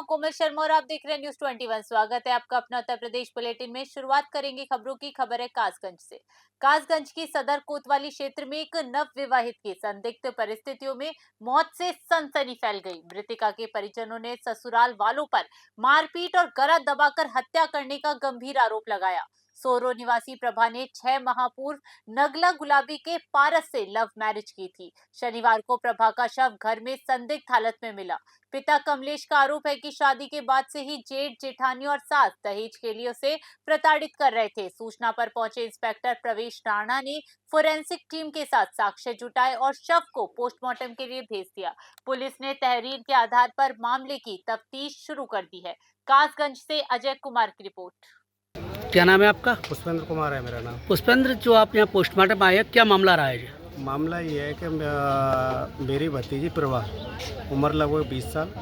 कोमल शर्मा और आप देख रहे हैं न्यूज 21। स्वागत है आपका अपना उत्तर प्रदेश बुलेटिन में। शुरुआत करेंगे खबरों की। खबर है कासगंज से। कासगंज की सदर कोतवाली क्षेत्र में एक नवविवाहित की संदिग्ध परिस्थितियों में मौत से सनसनी फैल गई। मृतका के परिजनों ने ससुराल वालों पर मारपीट और गला दबाकर हत्या करने का गंभीर आरोप लगाया। सोरो निवासी प्रभा ने 6 माह पूर्व नगला गुलाबी के पारस से लव मैरिज की थी। शनिवार को प्रभा का शव घर में संदिग्ध हालत में मिला। पिता कमलेश का आरोप है कि शादी के बाद से ही जेठ जेठानी और सास दहेज के लिए उसे प्रताड़ित कर रहे थे। सूचना पर पहुंचे इंस्पेक्टर प्रवेश राणा ने फोरेंसिक टीम के साथ साक्ष्य जुटाए और शव को पोस्टमार्टम के लिए भेज दिया। पुलिस ने तहरीर के आधार पर मामले की तफ्तीश शुरू कर दी है। कासगंज से अजय कुमार की रिपोर्ट। क्या नाम है आपका? पुष्पेंद्र कुमार है मेरा नाम। पुष्पेंद्र, जो आप यहाँ पोस्टमार्टम आए हैं, क्या मामला रहा है? मामला ये है कि मेरी भतीजी प्रभा, उम्र लगभग 20 साल,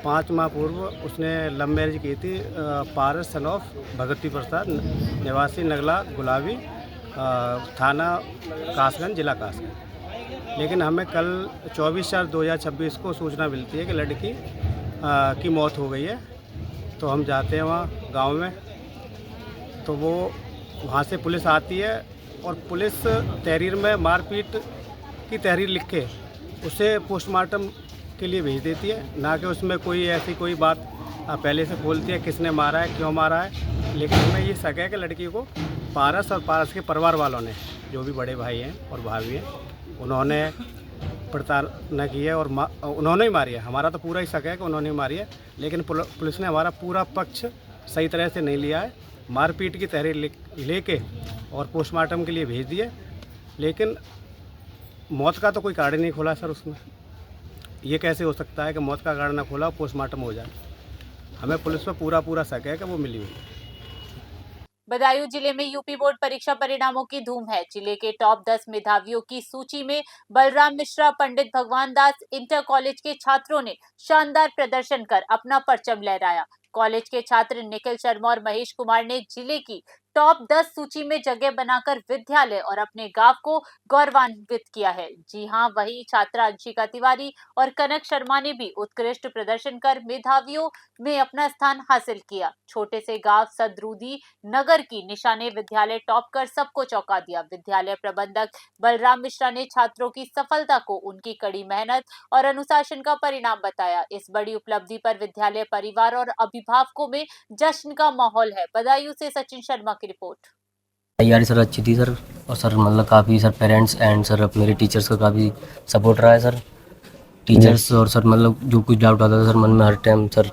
5 माह पूर्व उसने लव मैरिज की थी पारस सन ऑफ भगवती प्रसाद, निवासी नगला गुलाबी, थाना कासगंज, जिला कासगंज। लेकिन हमें कल 24/4/2026 को सूचना मिलती है कि लड़की की मौत हो गई है। तो हम जाते हैं वहाँ गांव में, तो वो वहाँ से पुलिस आती है और पुलिस तहरीर में मारपीट की तहरीर लिख के उसे पोस्टमार्टम के लिए भेज देती है। ना कि उसमें कोई ऐसी कोई बात पहले से बोलती है किसने मारा है, क्यों मारा है। लेकिन हमें ये शक है कि लड़की को पारस और पारस के परिवार वालों ने, जो भी बड़े भाई हैं और भाभी हैं, उन्होंने प्रताड़ना की है और उन्होंने ही मारी है। हमारा तो पूरा ही शक है कि उन्होंने मारी है, लेकिन पुलिस ने हमारा पूरा पक्ष सही तरह से नहीं लिया है। मारपीट की तहरीर लेके और पोस्टमार्टम के लिए भेज दिए, लेकिन मौत का तो कोई कारण नहीं खोला सर उसमें। ये कैसे हो सकता है कि मौत का कारण ना खोला, पोस्टमार्टम हो जाए? हमें पुलिस पर पूरा शक है कि वो मिली हुई है। बदायूं जिले में यूपी बोर्ड परीक्षा परिणामों की धूम है। जिले के टॉप 10 मेधावियों की सूची में बलराम मिश्रा, पंडित भगवान दास इंटर कॉलेज के छात्रों ने शानदार प्रदर्शन कर अपना परचम लहराया। कॉलेज के छात्र निखिल शर्मा और महेश कुमार ने जिले की टॉप 10 सूची में जगह बनाकर विद्यालय और अपने गांव को गौरवान्वित किया है। जी हां, वही छात्रा अंशिका तिवारी और कनक शर्मा ने भी उत्कृष्ट प्रदर्शन कर मेधावियों में अपना स्थान हासिल किया। छोटे से गांव सदरूदी नगर की निशा ने विद्यालय टॉप कर सबको चौंका दिया। विद्यालय प्रबंधक बलराम मिश्रा ने छात्रों की सफलता को उनकी कड़ी मेहनत और अनुशासन का परिणाम बताया। इस बड़ी उपलब्धि पर विद्यालय परिवार और अभिभावकों में जश्न का माहौल है। बदायूं से सचिन शर्मा की रिपोर्ट। तैयारी सर अच्छी थी सर, और सर मतलब काफ़ी सर पेरेंट्स एंड सर मेरे टीचर्स का काफ़ी सपोर्ट रहा है सर। टीचर्स और सर मतलब जो कुछ डाउट आता था सर मन में हर टाइम सर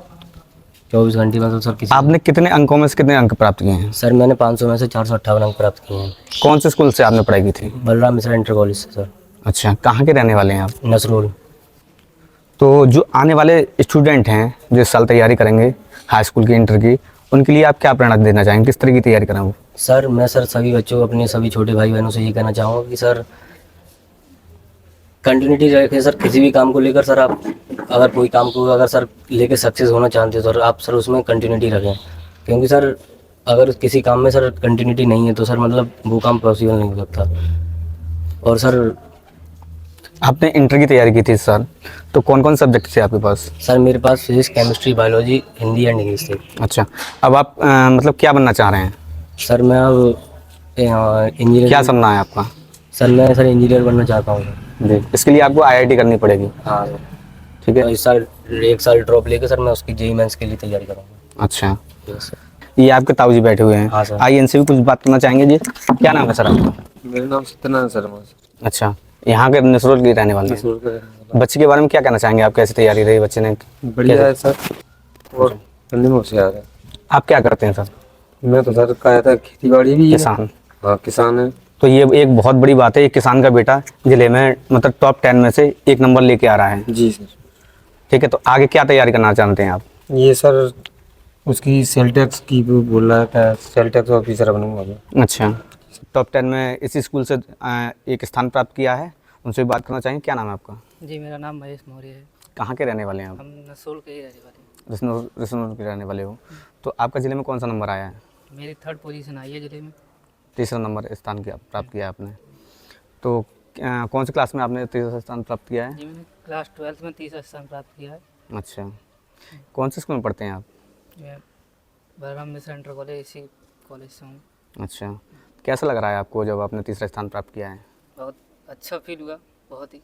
24 घंटे में तो सर किसी। आपने कितने अंकों में से कितने अंक प्राप्त किए हैं? सर मैंने 500 में से 458 अंक प्राप्त किए हैं। कौन से स्कूल से आपने पढ़ाई की थी? बलराम मिश्रा इंटर कॉलेज से सर। अच्छा, कहाँ के रहने वाले हैं आप? नसरोल। तो जो आने वाले स्टूडेंट हैं जो इस साल तैयारी करेंगे हाई स्कूल की, इंटर की, उनके लिए आप क्या प्रेरणा देना चाहेंगे? किस तरह की तैयारी करें वो? सर मैं सर सभी बच्चों को, अपने सभी छोटे भाई बहनों से ये कहना चाहूँगा कि सर कंटिन्यूटी रखें सर। किसी भी काम को लेकर सर आप अगर कोई काम को अगर सर लेके सक्सेस होना चाहते हो सर, आप सर उसमें कंटिन्यूटी रखें। क्योंकि सर अगर किसी काम में सर कंटिन्यूटी नहीं है तो सर मतलब वो काम पॉसिबल नहीं हो सकता। और सर आपने इंटर की तैयारी की थी इस साल, तो कौन कौन सब्जेक्ट थे आपके पास? सर मेरे पास physics, chemistry, biology, Hindi and English थे। अच्छा, अब आप मतलब क्या बनना चाह रहे हैं? सर मैं अब इंजीनियर। क्या सपना है आपका? सर मैं सर इंजीनियर बनना चाहता हूँ जी, इसके लिए आपको IIT करनी पड़ेगी। हाँ सर। ठीक है। तो इस साल 1 साल ड्रॉप लेकर सर मैं उसकी JEE मेंस के लिए तैयारी करूँगा। अच्छा, यस सर। ये आपके ताऊजी बैठे हुए हैं। हाँ सर। आइए इनसे भी कुछ बात करना चाहेंगे जी। क्या नाम है सर आपका? मेरा नाम सत्यनारायण शर्मा है। अच्छा, यहाँ के नसरुल के रहने वाले हैं। बच्चे के बारे में क्या कहना चाहेंगे आप? कैसी तैयारी रही बच्चे ने? बढ़िया है सर, और पढ़ने में होशियार है। आप क्या करते हैं सर? मैं तो सर कहा था खेती बाड़ी भी है। किसान? हाँ किसान है। तो ये एक बहुत बड़ी बात है, एक किसान का बेटा जिले में मतलब टॉप 10 में से 1 नंबर लेके आ रहा है। जी सर। ठीक है, तो आगे क्या तैयारी करना चाहते हैं आप? ये सर उसकी सेल टैक्स की वो बोल रहा है कि सेल टैक्स ऑफिसर बनूंगा मैं। अच्छा, टॉप 10 में इसी स्कूल से एक स्थान प्राप्त किया है। उनसे भी बात करना चाहेंगे। क्या नाम है आपका? जी मेरा नाम महेश मौर्य है। कहाँ के रहने वाले हैं आप? हम नसोल के ही रहने वाले हैं। रिसनौर के रहने वाले हो। तो आपका जिले में कौन सा नंबर आया है? मेरी 3rd पोजीशन आई है जिले में। 3रा नंबर स्थान प्राप्त किया आपने। तो कौन सी क्लास में आपने 3रा स्थान प्राप्त किया है? जी मैंने क्लास 12th में 3रा स्थान प्राप्त किया है। अच्छा, कौन से स्कूल में पढ़ते हैं आप? मैं बलराम मिश्र इंटर कॉलेज इसी कॉलेज से हूँ। अच्छा, कैसा लग रहा है आपको जब आपने तीसरा स्थान प्राप्त किया है? बहुत अच्छा फील हुआ, बहुत ही।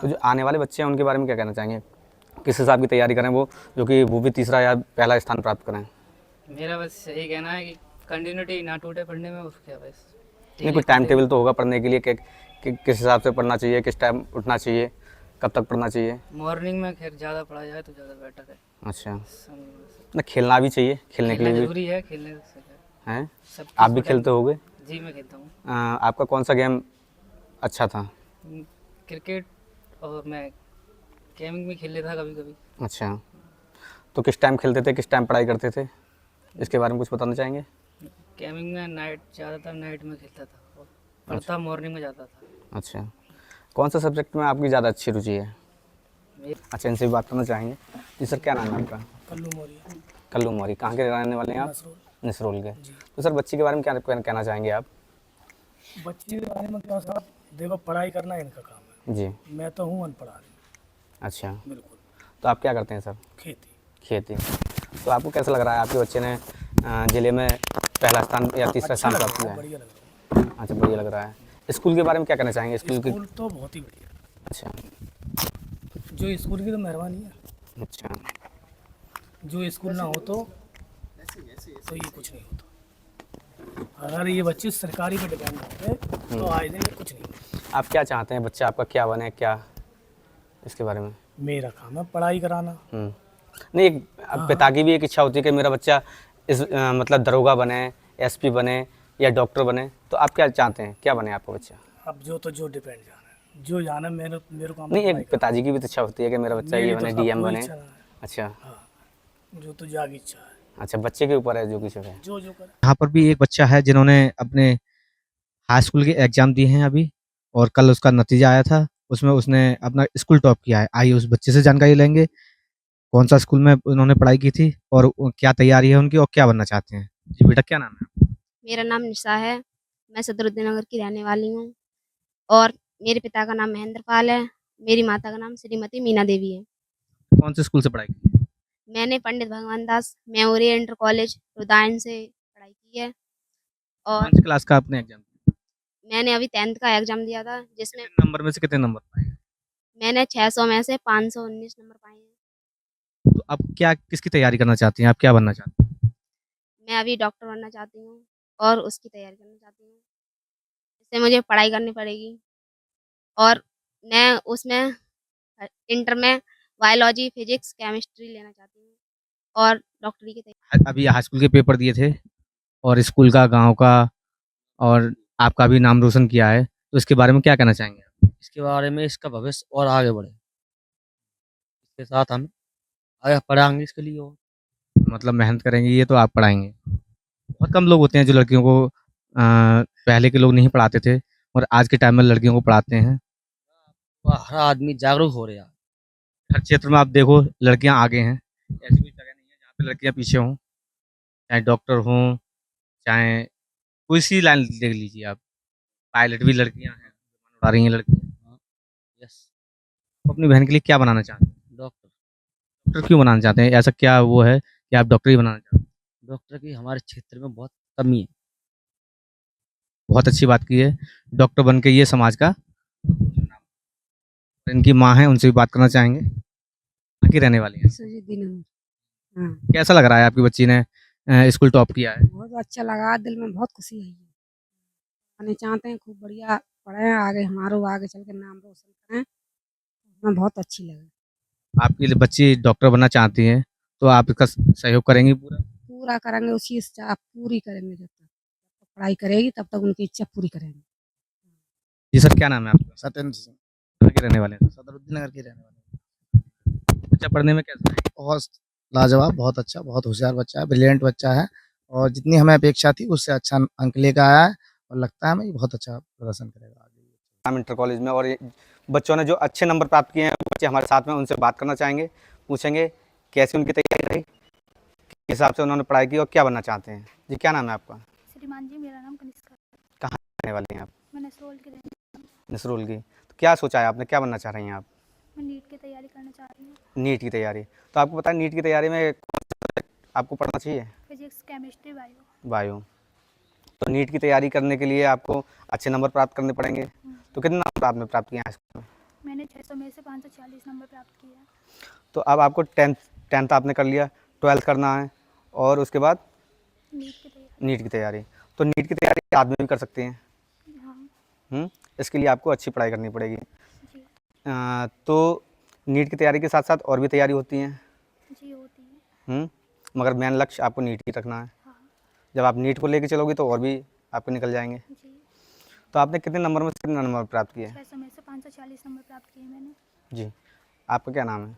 तो जो आने वाले बच्चे हैं उनके बारे में क्या कहना चाहेंगे? किस हिसाब की तैयारी करें वो, जो कि वो भी तीसरा या पहला स्थान प्राप्त करें? मेरा बस यही कहना है कि कंटिन्यूटी ना टूटे पढ़ने में, और क्या बस। नहीं, कोई टाइम टेबल तो होगा पढ़ने के लिए कि किस हिसाब से पढ़ना चाहिए, किस टाइम उठना चाहिए, कब तक पढ़ना चाहिए? मॉर्निंग में खैर ज़्यादा पढ़ा जाए तो ज़्यादा बेटर है। अच्छा, सम- ना खेलना भी चाहिए, खेलने के खेलना लिए भी जरूरी है, खेलने से क्या हैं। सब आप भी कुछ खेलते होगे? जी मैं खेलता हूँ। आपका कौन सा गेम अच्छा था? क्रिकेट, और मैं गेमिंग भी खेल लेता था कभी कभी। अच्छा, तो किस टाइम खेलते थे, किस टाइम पढ़ाई करते थे, इसके बारे में कुछ बताना चाहेंगे? गेमिंग में नाइट, ज़्यादातर नाइट में खेलता था और पढ़ता मॉर्निंग में जाता था। अच्छा, कौन सा सब्जेक्ट में आपकी ज़्यादा अच्छी रुचि है? मेरे अच्छा, इनसे भी बात करना चाहेंगे। जी सर, क्या नाम है आपका? कल्लू मौर्य, कल्लू मौर्य, कहाँ के रहने वाले हैं आप? नसरुल। नसरुल के। तो सर बच्चे के बारे में क्या कहना चाहेंगे आप? बच्चे के बारे में क्या साहब, देखो पढ़ाई करना इनका काम है। जी। मैं तो हूँ अनपढ़ आदमी, अच्छा, बिल्कुल। तो आप क्या करते हैं सर? खेती। खेती। तो आपको कैसा लग रहा है आपके बच्चे ने ज़िले में पहला स्थान या तीसरा अच्छा स्थान लग प्राप्त रहा किया है, है? बढ़िया लग रहा है। अच्छा, बढ़िया लग रहा है। स्कूल के बारे में क्या कहना चाहेंगे? स्कूल की। स्कूल तो बहुत ही बढ़िया, अच्छा। जो स्कूल की तो मेहरबानी है। अच्छा, जो स्कूल ना हो तो ये कुछ नहीं होता। अगर ये बच्चे सरकारी पे डिपेंड होते तो आज दिन ये कुछ नहीं होता। आप क्या चाहते हैं बच्चा आपका क्या बने, क्या इसके बारे में? मेरा काम है पढ़ाई कराना। नहीं, अब पिता की भी एक इच्छा होती है कि मेरा बच्चा इस मतलब दरोगा बने, एसपी बने या डॉक्टर बने। तो आप क्या चाहते हैं, क्या बने आपका बच्चा? अब जो डिपेंड जाना है, जो जाना है, मेरे काम नहीं, पढ़ाई एक पिताजी की भी तो इच्छा होती है कि मेरा बच्चा ये मेरी तो बने, साहब डीएम कोई बने। इच्छा ना है। अच्छा। हाँ, जो तो जागी इच्छा है, अच्छा, बच्चे के ऊपर है जो कुछ है। जो करे। यहाँ पर भी एक बच्चा है जिन्होंने अपने हाई स्कूल के एग्जाम दिए हैं अभी, और कल उसका नतीजा आया था, उसमें उसने अपना स्कूल टॉप किया है। आइए उस बच्चे से जानकारी लेंगे, कौन सा स्कूल में उन्होंने पढ़ाई की थी और क्या तैयारी है उनकी और क्या बनना चाहते हैं। जी बेटा, क्या नाम है? मेरा नाम निशा है। मैं सदरुद्दीन नगर की रहने वाली हूँ और मेरे पिता का नाम महेंद्र पाल है। मेरी माता का नाम श्रीमती मीना देवी है। कौन से स्कूल से पढ़ाई की है? मैंने पंडित भगवान दास मेमोरियल इंटर कॉलेज रुदायन से पढ़ाई की है और कौन सी क्लास का आपने एग्जाम दिया? मैंने अभी 10th का एग्ज़ाम दिया था, जिसमें कितने नंबर में से कितने नंबर पाए? मैंने 600 में से 519 नंबर पाए हैं। तो अब क्या, किसकी तैयारी करना चाहती हैं आप, क्या बनना चाहती हैं? मैं अभी डॉक्टर बनना चाहती हूँ और उसकी तैयारी करना चाहती हूँ। इससे मुझे पढ़ाई करनी पड़ेगी और मैं उसमें इंटर में बायोलॉजी, फिज़िक्स, केमिस्ट्री लेना चाहती हूँ और डॉक्टरी की तैयारी। अभी हाई स्कूल के पेपर दिए थे और स्कूल का, गांव का और आपका भी नाम रोशन किया है, तो इसके बारे में क्या कहना चाहेंगे? इसके बारे में इसका भविष्य और आगे बढ़े। इसके साथ हम आगे पढ़ाएंगे इसके लिए और मतलब मेहनत करेंगे ये तो आप पढ़ाएंगे। बहुत कम लोग होते हैं जो लड़कियों को पहले के लोग नहीं पढ़ाते थे और आज के टाइम में लड़कियों को पढ़ाते हैं। हर आदमी जागरूक हो रहा है। हर क्षेत्र में आप देखो लड़कियां आगे हैं, ऐसी कोई जगह नहीं है जहाँ पे लड़कियां पीछे हों, चाहे डॉक्टर हों, चाहे कोई सी लाइन देख लीजिए आप, पायलट भी लड़कियां हैं, उड़ा रही हैं लड़कियां। यस, तो अपनी बहन के लिए क्या बनाना चाहते हैं? डॉक्टर। डॉक्टर क्यों बनाना चाहते हैं, ऐसा क्या वो है कि आप डॉक्टर ही बनाना चाहते हैं? डॉक्टर की हमारे क्षेत्र में बहुत कमी है। बहुत अच्छी बात की है, डॉक्टर बन के ये समाज का। इनकी माँ है, उनसे भी बात करना चाहेंगे, कहाँ की रहने वाली हैं? हाँ, कैसा लग रहा है आपकी बच्ची ने स्कूल टॉप किया है? बहुत अच्छा लगा, दिल में बहुत खुशी है। आने चाहते हैं, खूब बढ़िया पढ़ें, आगे हमारो आगे चल के नाम रोशन करें। हमें बहुत अच्छी लगी। आपकी बच्ची डॉक्टर बनना चाहती है तो आप इसका सहयोग करेंगी पूरा? पूरा करेंगे, उसकी इच्छा पूरी करेंगे। जब तक पढ़ाई करेगी तब तक उनकी इच्छा पूरी करेंगे। जी सर, क्या नाम है आपका? सत्येंद्र सिंह, कहाँ के रहने वाले हैं? सदरुद्दीन नगर के रहने वाले। बच्चा पढ़ने में कैसा है? बहुत लाजवाब, बहुत अच्छा, बहुत होशियार बच्चा है, ब्रिलियंट बच्चा है और जितनी हमें अपेक्षा थी उससे अच्छा अंक लेकर आया है और लगता है हमें ये बहुत अच्छा प्रदर्शन करेगा आगे। हम इंटर कॉलेज में, और बच्चों ने जो अच्छे नंबर प्राप्त किए हैं बच्चे हमारे साथ में, उनसे बात करना चाहेंगे, पूछेंगे कैसी उनकी तैयारी रही, किस हिसाब से उन्होंने पढ़ाई की और क्या बनना चाहते हैं। जी, क्या नाम है आपका? श्रीमान जी, मेरा नाम कनिष्का। कहाँ रहने वाली हैं आप? मैं नसरुल के रहने। नसरुल की। तो क्या सोचा है आपने, क्या बनना चाह रही हैं आप? मैं नीट की तैयारी करना चाह रही हूँ। नीट की तैयारी। तो आपको पता है नीट की तैयारी में कौन सा सब्जेक्ट आपको पढ़ना चाहिए? Physics, chemistry, bio. बायो। तो नीट की तैयारी करने के लिए आपको अच्छे नंबर प्राप्त करने पड़ेंगे। तो कितने नंबर आपने प्राप्त किए हैं हाई स्कूल में? मैंने 600 में से 540 नंबर प्राप्त किए हैं। तो अब आपको टेंथ आपने कर लिया, 12th करना है और उसके बाद नीट की तैयारी। नीट की तैयारी। तो नीट की तैयारी आदमी भी कर सकते हैं। हाँ इसके लिए आपको अच्छी पढ़ाई करनी पड़ेगी। जी। तो नीट की तैयारी के साथ साथ और भी तैयारी होती हैं। जी होती है। मगर मेन लक्ष्य आपको नीट ही रखना है। हाँ जब आप नीट को लेके चलोगे तो और भी आपके निकल जाएंगे। जी। तो आपने कितने नंबर में से कितने नंबर प्राप्त किए? 600 में से 540 नंबर प्राप्त किए मैंने। जी। आपका क्या नाम है?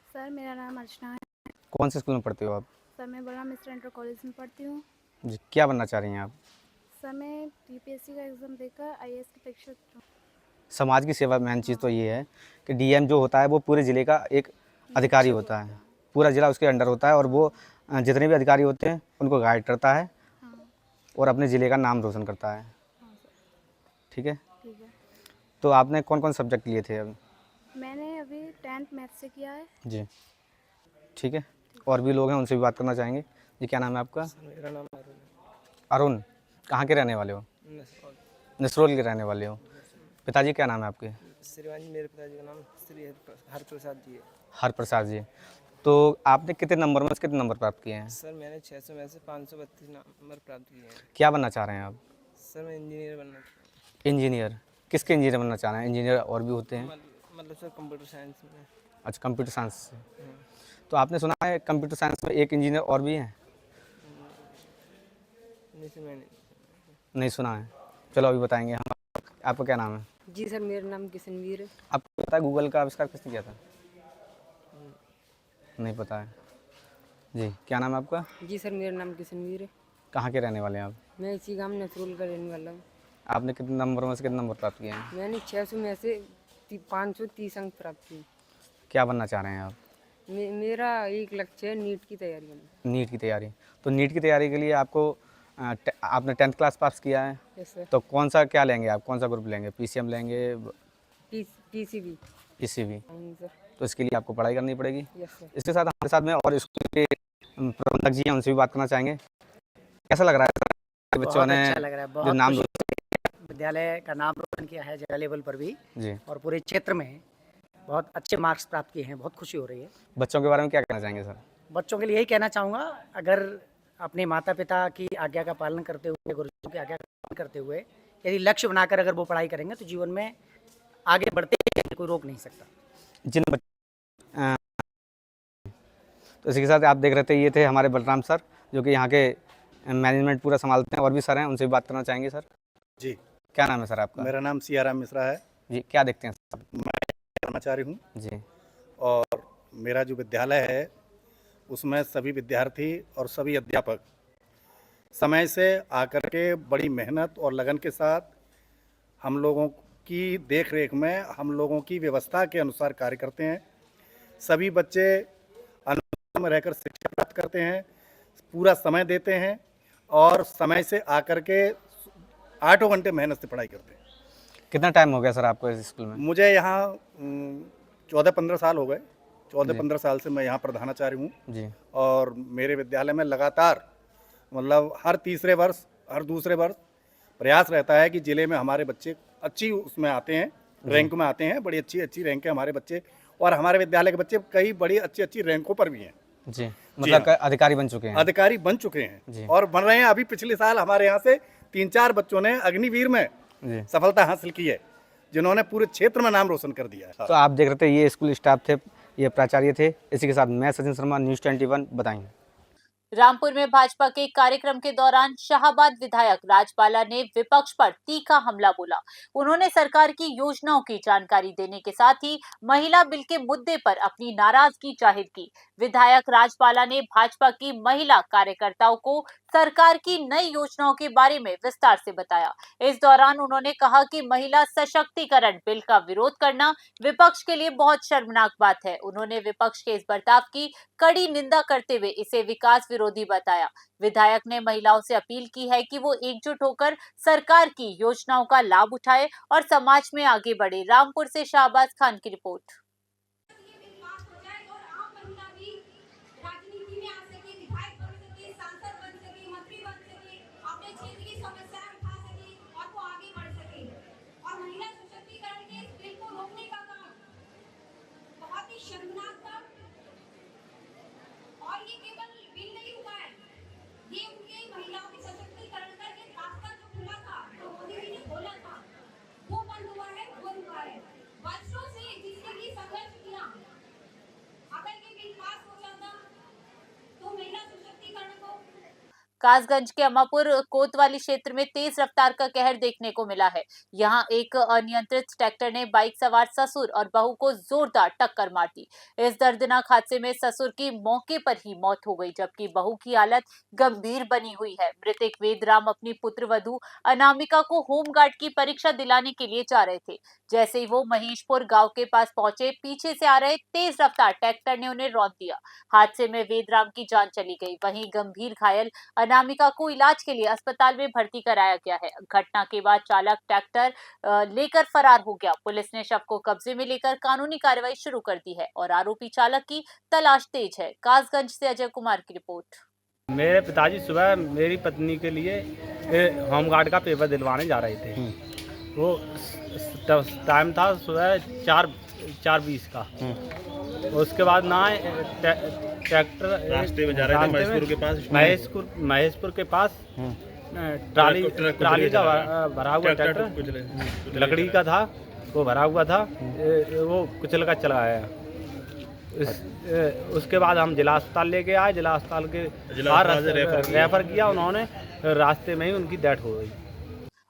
सर मेरा नाम अर्चना है। कौन से स्कूल में पढ़ते हो आप? सर मैं बलराम मिश्रा इंटर कॉलेज में पढ़ती हूँ। जी, क्या बनना चाह रही हैं आप? सर मैं यूपीएससी का एग्ज़ाम देकर आईएएस की परीक्षा दूँ। समाज की सेवा मेन चीज़ तो ये है कि डीएम जो होता है वो पूरे ज़िले का एक अधिकारी होता है। पूरा ज़िला उसके अंडर होता है और वो जितने भी अधिकारी होते हैं उनको गाइड करता है हाँ और अपने ज़िले का नाम रोशन करता है। हाँ सर ठीक है। ठीक है। तो आपने कौन कौन सब्जेक्ट लिए थे अभी? मैंने अभी 10th मैथ से किया है। जी, ठीक है। और भी लोग हैं, उनसे भी बात करना चाहेंगे। जी, क्या नाम है आपका? मेरा नाम अरुण अरुण। कहाँ के रहने वाले हो? है। नसरोल के रहने वाले हो। पिताजी क्या नाम है आपके? श्रीमान जी, मेरे पिताजी का नाम श्री हरप्रसाद जी है। हर प्रसाद जी। तो आपने कितने नंबर में से कितने नंबर प्राप्त किए हैं? सर मैंने 600 में से 532 नंबर प्राप्त किए हैं। क्या बनना चाह रहे हैं आप? सर मैं इंजीनियर बनना चाहता हूँ। इंजीनियर। किसके इंजीनियर बनना चाह रहे हैं? इंजीनियर और भी होते हैं। मतलब सर कंप्यूटर साइंस में। अच्छा, कंप्यूटर साइंस से। तो आपने सुना है कंप्यूटर साइंस में एक इंजीनियर और भी हैं? नहीं सर मैंने। नहीं सुना है। चलो अभी बताएंगे हम। आपका क्या नाम है? जी सर मेरा नाम किशनवीर है। आपको पता है गूगल का आविष्कार किसने किया था? नहीं पता है। जी, क्या नाम है आपका? जी सर मेरा नाम किशनवीर है। कहाँ के रहने वाले हैं आप? मैं इसी गांव नसरुल का रहने वाला हूँ। आपने कितने नंबर में से कितने नंबर प्राप्त किए हैं? मैंने 600 में से 530 अंक प्राप्त किए। क्या बनना चाह रहे हैं आप? मेरा एक लक्ष्य है नीट की तैयारी करना। नीट की तैयारी। तो नीट की तैयारी के लिए आपको आपने 10th क्लास पास किया है। Yes sir. तो कौन सा क्या लेंगे आप? कौन सा ग्रुप लेंगे? पीसीएम लेंगे? पीसीबी। पीसीबी। सर। तो इसके लिए आपको पढ़ाई करनी पड़ेगी। Yes sir. इसके साथ हमारे साथ में और स्कूल के प्रबंधक जी हैं, उनसे भी बात करना चाहेंगे। कैसा लग रहा है सर, बच्चों ने अच्छा लग रहा है। जो बहुत नाम विद्यालय का नाम रोशन किया है जिला लेवल पर भी जी, और पूरे क्षेत्र में बहुत अच्छे मार्क्स प्राप्त किए हैं। बहुत खुशी हो रही है। बच्चों के बारे में क्या कहना चाहेंगे सर? बच्चों के लिए यही कहना चाहूँगा, अगर अपने माता पिता की आज्ञा का पालन करते हुए, गुरुजनों की आज्ञा का पालन करते हुए यदि लक्ष्य बनाकर अगर वो पढ़ाई करेंगे तो जीवन में आगे बढ़ते ही कोई रोक नहीं सकता। जिन तो इसी के साथ आप देख रहे थे, ये थे हमारे बलराम सर जो कि यहाँ के मैनेजमेंट पूरा संभालते हैं। और भी सर हैं, उनसे भी बात करना चाहेंगे। सर जी, क्या नाम है सर आपका? मेरा नाम सियाराम मिश्रा है। जी, क्या देखते हैं सर? मैं कर्मचारी हूँ जी, और मेरा जो विद्यालय है उसमें सभी विद्यार्थी और सभी अध्यापक समय से आकर के बड़ी मेहनत और लगन के साथ हम लोगों की देख रेख में, हम लोगों की व्यवस्था के अनुसार कार्य करते हैं। सभी बच्चे अनुशासन में रहकर शिक्षा प्राप्त करते हैं, पूरा समय देते हैं और समय से आकर के 8 घंटे मेहनत से पढ़ाई करते हैं। कितना टाइम हो गया सर आपको इस स्कूल में? मुझे यहाँ 14-15 साल हो गए। 14-15 साल से मैं यहाँ प्रधानाचार्य हूँ जी, और मेरे विद्यालय में लगातार मतलब हर तीसरे वर्ष, हर दूसरे वर्ष प्रयास रहता है कि ज़िले में हमारे बच्चे अच्छी उसमें आते हैं, रैंक में आते हैं। बड़ी अच्छी अच्छी रैंक है हमारे बच्चे और हमारे विद्यालय के बच्चे कई बड़ी अच्छी अच्छी रैंकों पर भी हैं। जी, मतलब अधिकारी बन चुके हैं। अधिकारी बन चुके जी। हैं और बन रहे हैं। अभी पिछले साल हमारे यहाँ से 3-4 बच्चों ने अग्निवीर में जी, सफलता हासिल की है, जिन्होंने पूरे क्षेत्र में नाम रोशन कर दिया है। तो आप देख रहे थे, ये स्कूल स्टाफ थे, ये प्राचार्य थे। इसी के साथ मैं सचिन शर्मा, न्यूज़ 21 बताएंगे। रामपुर में भाजपा के कार्यक्रम के दौरान शाहाबाद विधायक राजबाला ने विपक्ष पर तीखा हमला बोला। उन्होंने सरकार की योजनाओं की जानकारी देने के साथ ही महिला बिल के मुद्दे पर अपनी नाराजगी जाहिर की। विधायक राजबाला ने भाजपा की महिला कार्यकर्ताओं को सरकार की नई योजनाओं के बारे में विस्तार से बताया। इस दौरान उन्होंने कहा कि महिला सशक्तिकरण बिल का विरोध करना विपक्ष के लिए बहुत शर्मनाक बात है। उन्होंने विपक्ष के इस बर्ताव की कड़ी निंदा करते हुए इसे विकास विरोधी बताया। विधायक ने महिलाओं से अपील की है कि वो एकजुट होकर सरकार की योजनाओं का लाभ उठाए और समाज में आगे बढ़े। रामपुर से शाहबाज खान की रिपोर्ट। क्षेत्र की समस्याएं उठा सके और वो आगे बढ़ सके। और महिला सशक्तिकरण के इस बिल को रोकने का काम बहुत ही शर्मनाक था। और ये केवल बिल नहीं हुआ है, ये उनके महिलाओं के सशक्तिकरण का एक रास्ता जो खुला था, जो मोदी जी ने खोला था, वो बंद हुआ है, वो रुका है। वर्षों से जिसके लिए संघर्ष किया, अगर ये बिल पास हो जाता तो महिला सशक्तिकरण को। कासगंज के अमापुर कोतवाली क्षेत्र में तेज रफ्तार का कहर देखने को मिला है। यहां एक अनियंत्रित ट्रैक्टर ने बाइक सवार ससुर और बहू को जोरदार टक्कर मार दी। इस दर्दनाक हादसे में ससुर की मौके पर ही मौत हो गई, जबकि बहू की हालत गंभीर बनी हुई है। मृतक वेदराम अपनी पुत्रवधू अनामिका को होमगार्ड की परीक्षा दिलाने के लिए जा रहे थे। जैसे ही वो महेशपुर गांव के पास पहुंचे, पीछे से आ रहे तेज रफ्तार ट्रैक्टर ने उन्हें रौंद दिया। हादसे में वेदराम की जान चली गई। वहीं गंभीर घायल अनामिका को इलाज के लिए अस्पताल में भर्ती कराया गया है। घटना के बाद चालक ट्रैक्टर लेकर फरार हो गया। पुलिस ने शव को कब्जे में लेकर कानूनी कार्रवाई शुरू कर दी है और आरोपी चालक की तलाश तेज है। कासगंज से अजय कुमार की रिपोर्ट। मेरे पिताजी सुबह मेरी पत्नी के लिए होमगार्ड का पेपर दिलवाने जा रहे थे। वो टाइम था सुबह 4:20 का। उसके बाद ना ट्रैक्टर रास्ते में जा रहे थे महेशपुर के पास। महेशपुर के पास ट्राली का भरा हुआ ट्रैक्टर लकड़ी का था, वो भरा हुआ था, वो कुचल का चला आया। उसके बाद हम जिला अस्पताल लेके आए। जिला अस्पताल के रेफर किया उन्होंने, रास्ते में ही उनकी डेथ हो गई।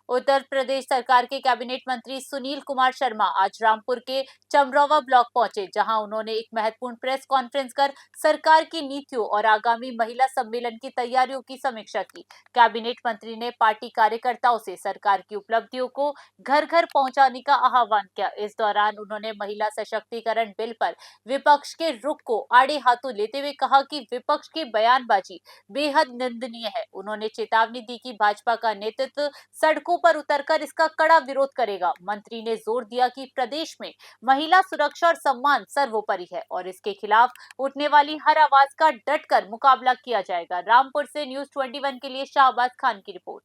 उत्तर प्रदेश सरकार के कैबिनेट मंत्री सुनील कुमार शर्मा आज रामपुर के चमरौवा ब्लॉक पहुंचे, जहां उन्होंने एक महत्वपूर्ण प्रेस कॉन्फ्रेंस कर सरकार की नीतियों और आगामी महिला सम्मेलन की तैयारियों की समीक्षा की। कैबिनेट मंत्री ने पार्टी कार्यकर्ताओं से सरकार की उपलब्धियों को घर घर पहुंचाने का आह्वान किया। इस दौरान उन्होंने महिला सशक्तिकरण बिल पर विपक्ष के रुख को आड़े हाथों लेते हुए कहा कि विपक्ष की बयानबाजी बेहद निंदनीय है। उन्होंने चेतावनी दी कि भाजपा का नेतृत्व सड़कों पर उतरकर इसका कड़ा विरोध करेगा। मंत्री ने जोर दिया कि प्रदेश में महिला सुरक्षा और सम्मान सर्वोपरि है और इसके खिलाफ उठने वाली हर आवाज का डटकर मुकाबला किया जाएगा। रामपुर से न्यूज़ 21 के लिए शाहबाज खान की रिपोर्ट।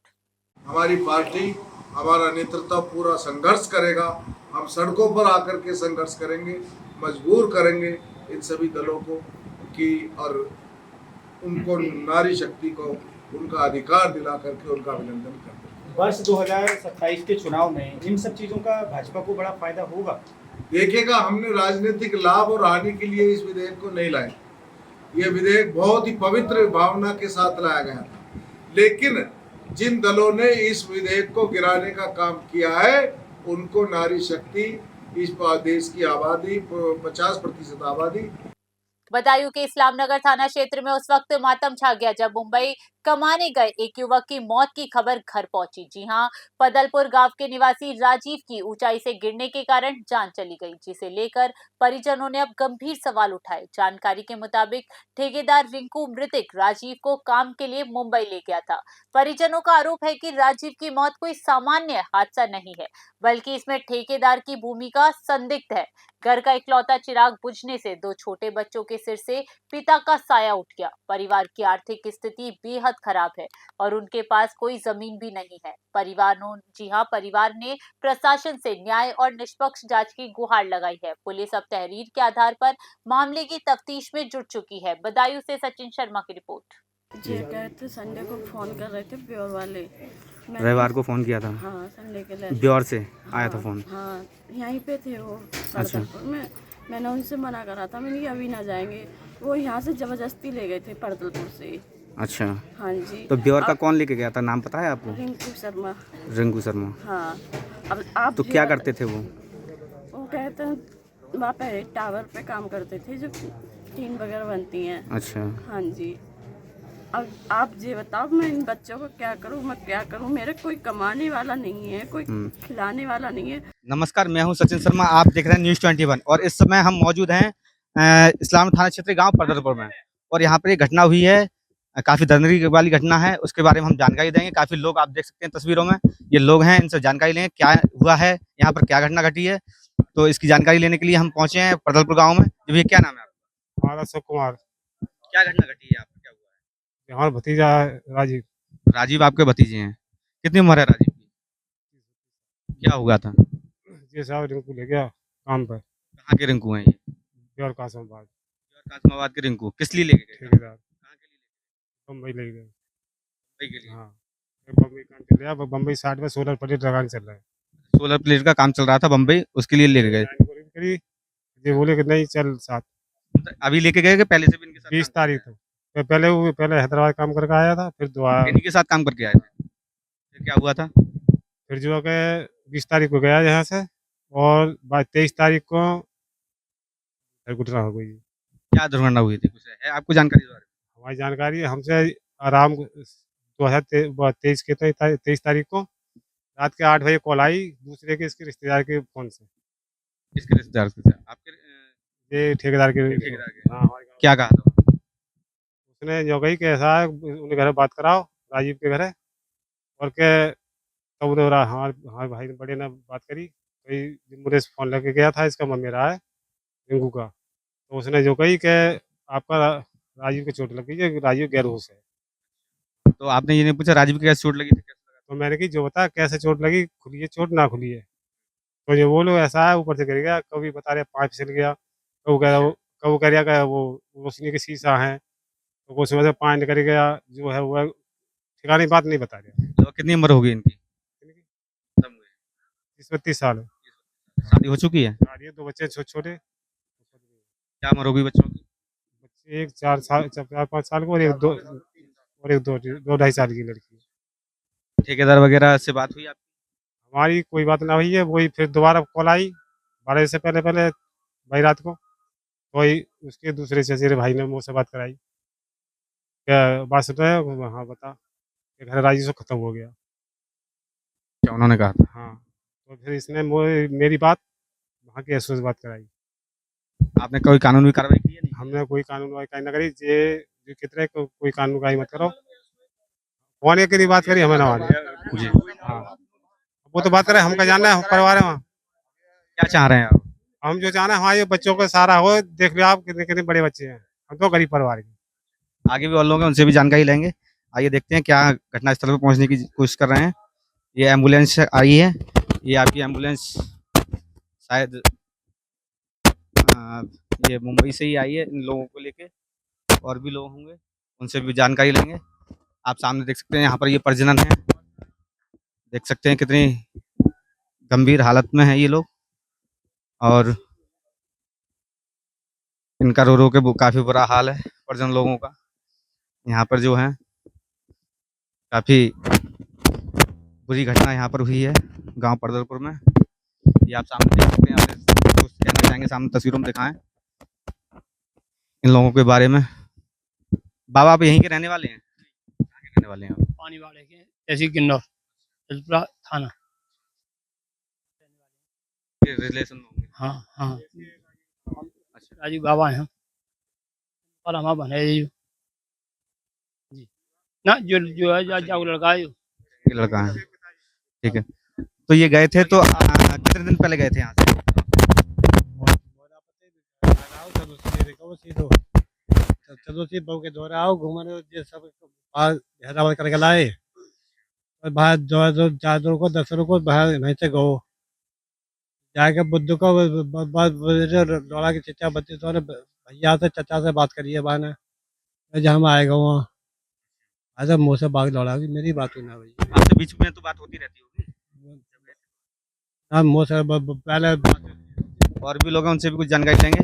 हमारी पार्टी, हमारा नेतृत्व पूरा संघर्ष करेगा। हम सड़कों पर आकर के संघर्ष करेंगे, मजबूर करेंगे इन सभी दलों को कि और उनको नारी शक्ति को उनका अधिकार दिला करके उनका अभिनंदन करें। वर्ष 2027 के चुनाव में इन सब चीजों का भाजपा को बड़ा फायदा होगा। देखिएगा, हमने राजनीतिक लाभ और हानि के लिए इस विधेयक को नहीं लाए। ये विधेयक बहुत ही पवित्र भावना के साथ लाया गया था, लेकिन जिन दलों ने इस विधेयक को गिराने का काम किया है, उनको नारी शक्ति, इस देश की आबादी 50% आबादी। बदायूं के इस्लामनगर थाना क्षेत्र में उस वक्त मातम छा गया जब मुंबई कमाने गए एक युवक की मौत की खबर घर पहुंची। जी हां, पदलपुर गांव के निवासी राजीव की ऊंचाई से गिरने के कारण जान चली गई, जिसे लेकर परिजनों ने अब गंभीर सवाल उठाए। जानकारी के मुताबिक ठेकेदार रिंकू मृतक राजीव को काम के लिए मुंबई ले गया था। परिजनों का आरोप है कि राजीव की मौत कोई सामान्य हादसा नहीं है, बल्कि इसमें ठेकेदार की भूमिका संदिग्ध है। घर का इकलौता चिराग बुझने से 2 छोटे बच्चों के सिर से पिता का साया उठ गया। परिवार की आर्थिक स्थिति बेहद खराब है और उनके पास कोई जमीन भी नहीं है। परिवार ने प्रशासन से न्याय और निष्पक्ष जांच की गुहार लगाई है। पुलिस अब तहरीर के आधार पर मामले की तफ्तीश में जुट चुकी है। बदायूं से सचिन शर्मा की रिपोर्ट। जी कहे थे संडे को फोन कर रहे थे ब्योर वाले। रविवार को फोन किया था? हाँ, संडे के लिए ब्योर से आया था फोन? हाँ, यहीं पे थे वो अच्छा। में। मैंने उनसे मना करा था, मैंने अभी ना जाएंगे। वो यहाँ से जबरदस्ती ले गए थे पड़तलपुर से। अच्छा, हाँ जी। तो ब्योर का कौन लेके गया था, नाम पता है आपको? रिंकू शर्मा। रिंकू शर्मा। हाँ। अब आप तो क्या करते थे वो? वो कहते हैं वहाँ पे टावर पे काम करते थे, जो टीन वगैरह बनती हैं। अच्छा। हाँ जी। अब आप ये बताओ, मैं इन बच्चों को क्या करूं, मैं क्या करूं? मेरे कोई कमाने वाला नहीं है, कोई खिलाने वाला नहीं है। नमस्कार, मैं हूं सचिन शर्मा, आप देख रहे हैं न्यूज़ 21 और इस समय हम मौजूद हैं इस्लाम थाना क्षेत्र गांव पदलपुर में और यहाँ पर एक घटना हुई है, काफ़ी दर्दनाक वाली घटना है। उसके बारे में हम जानकारी देंगे। काफ़ी लोग आप देख सकते हैं तस्वीरों में, ये लोग हैं, इनसे जानकारी लेंगे क्या हुआ है, यहाँ पर क्या घटना घटी है। तो इसकी जानकारी लेने के लिए हम पहुँचे हैं पदलपुर गाँव में। जी क्या नाम है आपका? हमारा अशोक कुमार। क्या घटना घटी है, आपका क्या हुआ है? हमारा भतीजा राजीव। राजीव आपके भतीजे हैं? कितनी उम्र है राजीव की? क्या हुआ था? ये साहब रिंकू ले गया काम पर। कहाँ के रिंकू हैं ये? प्योर कासमाबाद कासमाबाद के रिंकू किस लिए लेके गए? ठेकेदार बम्बई ले गए। मुंबई के लिए। हाँ बम्बई काम चल रहा है, बम्बई 60 में सोलर प्लेट लगाने चल रहा है। सोलर प्लेट का काम चल रहा था बम्बई, उसके लिए लेके गए। करी ये बोले कि नहीं चल साथ। अभी लेके गए कि पहले से भी इनके साथ? 20 तारीख को पहले हैदराबाद काम करके आया था, फिर दोबारा इन्हीं के साथ काम करके आए थे। फिर क्या हुआ था? फिर जो है 20 तारीख को गया यहाँ से, और 23 तारीख को दुर्घटना हो गई। क्या दुर्घटना हुई थी? कुछ है आपको जानकारी इस बारे में? हमारी जानकारी है, हमसे आराम 2023 के 23 तारीख को रात के 8 बजे कॉल आई दूसरे के इसके रिश्तेदार के फ़ोन से। किसके रिश्तेदार से? आपके ये ठेकेदार के। ठेकेदार के। हाँ क्या कहा था? उसने जो कही कि ऐसा है उनके घर बात कराओ, राजीव के घर है, और के तब उन्हें हमारे भाई ने बड़े ने बात करी, भाई मुझे फ़ोन लेके गया था, इसका मेरा है रिंकू का। तो उसने जो कही कि आपका राजीव को चोट लगी है, राजीव गैरहोश है। तो आपने ये नहीं पूछा राजीव की कैसे चोट लगी थी? तो मैंने कही जो बता कैसे चोट लगी, खुली है चोट ना खुली है? तो ये बोलो ऐसा है ऊपर से गिर गया, कभी बता रहे पाँव फिसल गया, कब कह रहा वो रोशनी के शीशा है, तो उसमें से पानी निकल गया, जो है वो ठिकाने बात नहीं बता रहे। तो कितनी उम्र होगी इनकी? 30-32 साल है। शादी हो चुकी है? शादी है, 2 बच्चे छोटे छोटे। क्या उम्र होगी बच्चों की? बच्चे एक 4-5 साल को, और एक 2-2.5 साल की लड़की। ठेकेदार वगैरह से बात हुई आपकी? हमारी कोई बात ना हुई है, वही फिर दोबारा कॉल आई 12 से पहले भाई रात को, वही उसके दूसरे चचेरे भाई ने मुझसे बात कराई, क्या बात सुन रहे हो? हाँ बता, कि घर राजी से ख़त्म हो गया। क्या उन्होंने कहा था? हाँ, तो फिर इसने मेरी बात वहाँ के एसओ से बात कराई। आपने कोई कानूनी कार्रवाई की है? नहीं। हमने कोई कानूनी कार्रवाई ना करी, ये कितने कोई कानून कार्रवाई मत करो, कौन की बात करी हमें ना मालूम जी। हाँ, वो तो बात करें, हमका जानना है, परिवार है वहाँ। क्या चाह रहे हैं आप? हम जो चाह रहे हैं हमारे बच्चों का सारा हो, देख लो आप कितने कितने बड़े बच्चे हैं, हम तो गरीब परिवार के। आगे भी और लोग हैं, उनसे भी जानकारी लेंगे। आइए देखते हैं क्या घटनास्थल पर पहुंचने की कोशिश कर रहे हैं। ये एम्बुलेंस आई है, ये आपकी एम्बुलेंस शायद ये मुंबई से ही आई है इन लोगों को लेके, और भी लोग होंगे, उनसे भी जानकारी लेंगे। आप सामने देख सकते हैं यहाँ पर ये प्रजनन है, देख सकते हैं कितनी गंभीर हालत में है ये लोग, और इनका रो रो के काफ़ी बुरा हाल है प्रजनन लोगों का। यहाँ पर जो है काफ़ी बुरी घटना यहाँ पर हुई है गांव परदलपुर में। ये आप सामने देख सकते हैं, आप कुछ कहना चाहेंगे सामने तस्वीरों में दिखाएं इन लोगों के बारे में। बाबा आप यहीं के रहने वाले हैं? कहाँ के रहने वाले हैं आप? पानी वाले के तहसील किन्नौर जलपुरा थाना। रिलेशन में होंगे? हाँ हाँ, राजीव बाबा हैं और हमारा बन है जी। ना जो है जाओ लड़का है ये लड़का है, ठीक है। तो ये गए थे तो कितने दिन पहले गए थे यहाँ से? चलो बहू के दौरा आओ घूमने, ये सब हैदराबाद करके लाए, और बाहर जो चादरों को 10 को बाहर वहीं से गो जाके बुद्ध को दौड़ा के चचा बच्चे तो भैया से चचा से बात करिए बा ने जहाँ हम आएगा वहाँ ऐसा मुँह से बाग दौड़ा की मेरी बात हुई ना भाई। आपसे बीच में तो बात होती रहती होगी? हाँ मुँह से पहले और भी लोग हैं, उनसे भी कुछ जानकारी लेंगे।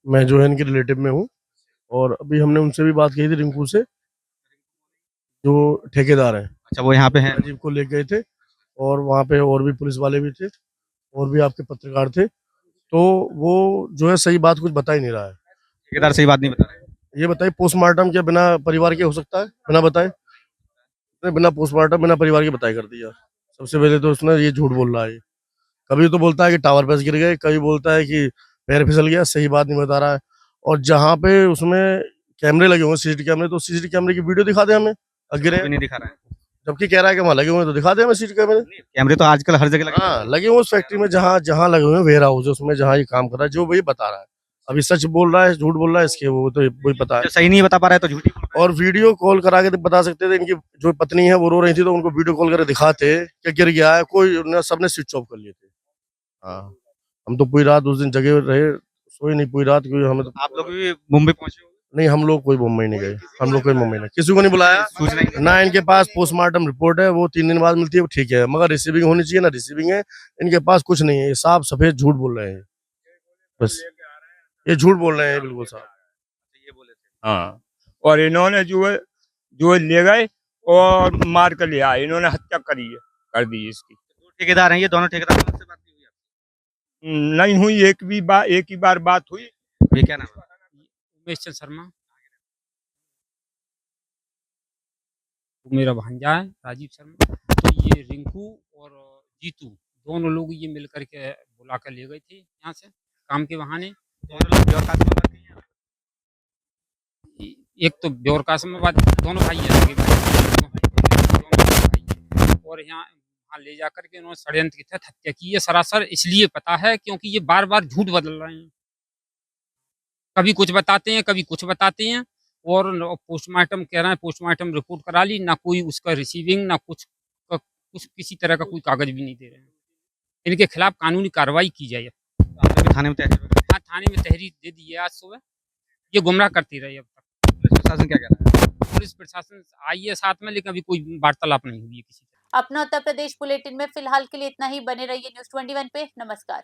मैं जो है इनके रिलेटिव में हूँ, और अभी हमने उनसे भी बात की थी, रिंकू से, जो ठेकेदार है। अच्छा, वो यहाँ पे हैं? राजीव को ले गए थे, और वहाँ पे और भी पुलिस वाले भी थे, और भी आपके पत्रकार थे, तो वो जो है सही बात कुछ बता ही नहीं रहा है। ठेकेदार सही बात नहीं बता रहे? ये बताइए पोस्टमार्टम क्या बिना परिवार के हो सकता है? बिना बताए, बिना पोस्टमार्टम बिना परिवार के बताए कर दिया। सबसे पहले तो उसने ये झूठ बोल रहा है, कभी तो बोलता है कि टावर पे गिर गए, कभी बोलता है कि पैर फिसल गया, सही बात नहीं बता रहा है। और जहाँ पे उसमें कैमरे लगे हुए सीसीटीवी कैमरे, तो सीसीटीवी कैमरे की वीडियो दिखा दे हमें, गिरे नहीं दिखा रहा है, जबकि कह रहा है कि वहाँ लगे हुए, तो दिखा दे हमें सीसीटीवी कैमरे। कैमरे तो आजकल हर जगह लगे। हाँ लगे हुए उस फैक्ट्री में, जहाँ लगे हुए वेयर हाउस, उसमें जहाँ ये काम कर रहा है, जो वही बता रहा है, अभी सच बोल रहा है झूठ बोल रहा है इसके वो तो वही पता है। सही नहीं बता पा रहा है तो झूठी बोल और वीडियो कॉल करा के तो बता सकते थे। इनकी जो पत्नी है वो रो रही थी तो उनको वीडियो कॉल करके दिखाते कि गिर गया है, कोई सबने स्विच ऑफ कर लिए थे। हाँ, हम तो पूरी रात उस दिन जगे रहे, सोए नहीं पूरी रात, क्योंकि हमें तो आप लोग भी मुंबई पहुंचे हो? नहीं, हम लोग कोई मुंबई नहीं गए, हम लोग कोई मुंबई नहीं, किसी को नहीं बुलाया ना। इनके पास पोस्टमार्टम रिपोर्ट है, वो 3 दिन बाद मिलती है, ठीक है, मगर रिसीविंग होनी चाहिए ना, रिसीविंग है। इनके पास कुछ नहीं है, ये साफ सफेद झूठ बोल रहे हैं, बस ये झूठ बोल रहे हैं बिल्कुल साफ। हाँ, और इन्होंने जो ले गए और मार कर ले आए, इन्होंने हत्या करी है, कर दी इसकी। ठेकेदार हैं ये दोनों ठेकेदार से बात नहीं हुई आपकी? नहीं हुई, एक ही बार बात हुई। ये क्या नाम है? उमेश चंद शर्मा, वो मेरा भांजा है राजीव शर्मा। तो ये रिंकू और जीतू दोनं लोग ये मिल करके बुला कर ले गए थे यहाँ से काम के बहाने। एक तो ब्योर कासिमाबाद, दोनों भाई हैं, और यहाँ ले जा करके उन्होंने षड्यंत्र के तहत हत्या की है। सरासर इसलिए पता है क्योंकि ये बार बार झूठ बदल रहे हैं, कभी कुछ बताते हैं कभी कुछ बताते हैं। और पोस्टमार्टम कह रहे हैं, पोस्टमार्टम रिपोर्ट करा ली, ना कोई उसका रिसीविंग ना कुछ किसी तरह का कोई कागज भी नहीं दे रहे हैं। इनके खिलाफ कानूनी कार्रवाई की जाए। थाने में तहरीर? हाँ, थाने में तहरीर दे दी है आज सुबह। ये गुमराह करती रही अब तक। पुलिस प्रशासन क्या कह रहा है? पुलिस प्रशासन आई है साथ में, लेकिन अभी कोई वार्तालाप नहीं हुई है किसी तरह। अपना उत्तर प्रदेश बुलेटिन में फिलहाल के लिए इतना ही। बने रहिए News 21 पे। नमस्कार।